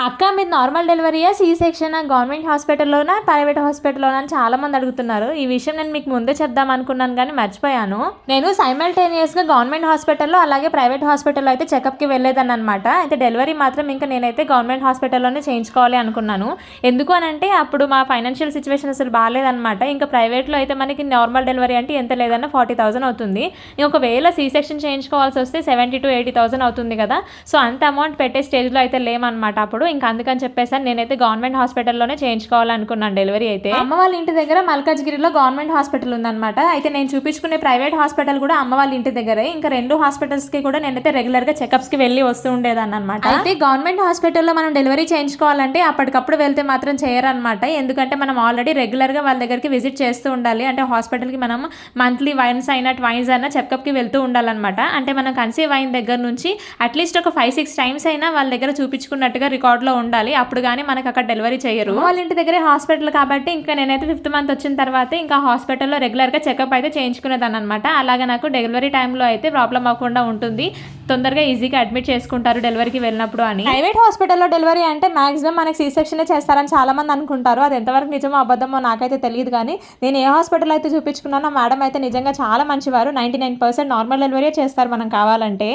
అక్క మీరు నార్మల్ డెలివరీయా సి సెక్షన్ గవర్నమెంట్ హాస్పిటల్లోనా ప్రైవేట్ హాస్పిటల్లోనా అని చాలా మంది అడుగుతున్నారు. ఈ విషయం నేను మీకు ముందే చెప్దాం అనుకున్నాను కానీ మర్చిపోయాను. నేను సైమల్టేనియస్గా గవర్నమెంట్ హాస్పిటల్లో అలాగే ప్రైవేట్ హాస్పిటల్లో అయితే చెకప్కి వెళ్ళేదాన్ని అనమాట. అయితే డెలివరీ మాత్రం ఇంకా నేనైతే గవర్నమెంట్ హాస్పిటల్లోనే చేయించుకోవాలి అనుకున్నాను. ఎందుకు అని అంటే అప్పుడు మా ఫైనాన్షియల్ సిచ్యువేషన్ అసలు బాగాలేదనమాట. ఇంకా ప్రైవేట్లో అయితే మనకి నార్మల్ డెలివరీ అంటే ఎంత లేదన్నా 40,000 అవుతుంది. ఒకవేళ సి సెక్షన్ చేయించుకోవాల్సి వస్తే 70,000 to 80,000 అవుతుంది కదా. సో అంత అమౌంట్ పెట్టే స్టేజ్లో అయితే లేమన్నమాట అప్పుడు. ఇంకా అందుకని చెప్పేసి నేనైతే గవర్నమెంట్ హాస్పిటల్లోనే చేయించుకోవాలనుకున్నాను డెలివరీ అయితే. అమ్మ వాళ్ళ ఇంటి దగ్గర మల్కాజ్గిరిలో గవర్నమెంట్ హాస్పిటల్ ఉందన్నమాట. అయితే నేను చూపించుకునే ప్రైవేట్ హాస్పిటల్ కూడా అమ్మ వాళ్ళ ఇంటి దగ్గరే. ఇంకా 2 హాస్పిటల్స్కి కూడా నేనైతే రెగ్యులర్గా చెకప్స్కి వెళ్ళి వస్తూ ఉండేదాన్ని అనమాట. అయితే గవర్నమెంట్ హాస్పిటల్లో మనం డెలివరీ చేయించుకోవాలంటే అప్పటికప్పుడు వెళ్తే మాత్రం చేయరనమాట. ఎందుకంటే మనం ఆల్రెడీ రెగ్యులర్గా వాళ్ళ దగ్గరికి విజిట్ చేస్తూ ఉండాలి. అంటే హాస్పిటల్కి మనం మంత్లీ వన్స్ అయినా ట్వైన్స్ అయినా చెకప్కి వెళ్తూ ఉండాలన్నమాట. అంటే మనం కన్సీవ్ అయిన దగ్గర నుంచి అట్లీస్ట్ ఒక 5-6 టైమ్స్ అయినా వాళ్ళ దగ్గర చూపించుకున్నట్టుగా రికార్డ్లో ఉండాలి. అప్పుడు కానీ మనకు అక్కడ డెలివరీ చేయరు. వాళ్ళ ఇంటి దగ్గరే హాస్పిటల్ కాబట్టి ఇంకా నేనైతే 5th మంత్ వచ్చిన తర్వాత ఇంకా హాస్పిటల్లో రెగ్యులర్గా చెకప్ అయితే చేయించుకునేదాన్ని అనమాట. అలాగే నాకు డెలివరీ టైంలో అయితే ప్రాబ్లం అవ్వకుండా ఉంటుంది. తొందరగా ఈజీగా అడ్మిట్ చేసుకుంటారు డెలివరీకి వెళ్ళినప్పుడు అని. ప్రైవేట్ హాస్పిటల్లో డెలివరీ అంటే మాక్సిమం మనకి సి సెక్షన్ చేస్తారని చాలా మంది అనుకుంటారు. అది ఎంతవరకు నిజమో అబద్ధమో నాకైతే తెలియదు. కానీ నేను ఏ హాస్పిటల్ అయితే చూపించుకున్నానో మేడం అయితే నిజంగా చాలా మంచివారు. 99% నార్మల్ డెలివరీ చేస్తారు మనం కావాలంటే.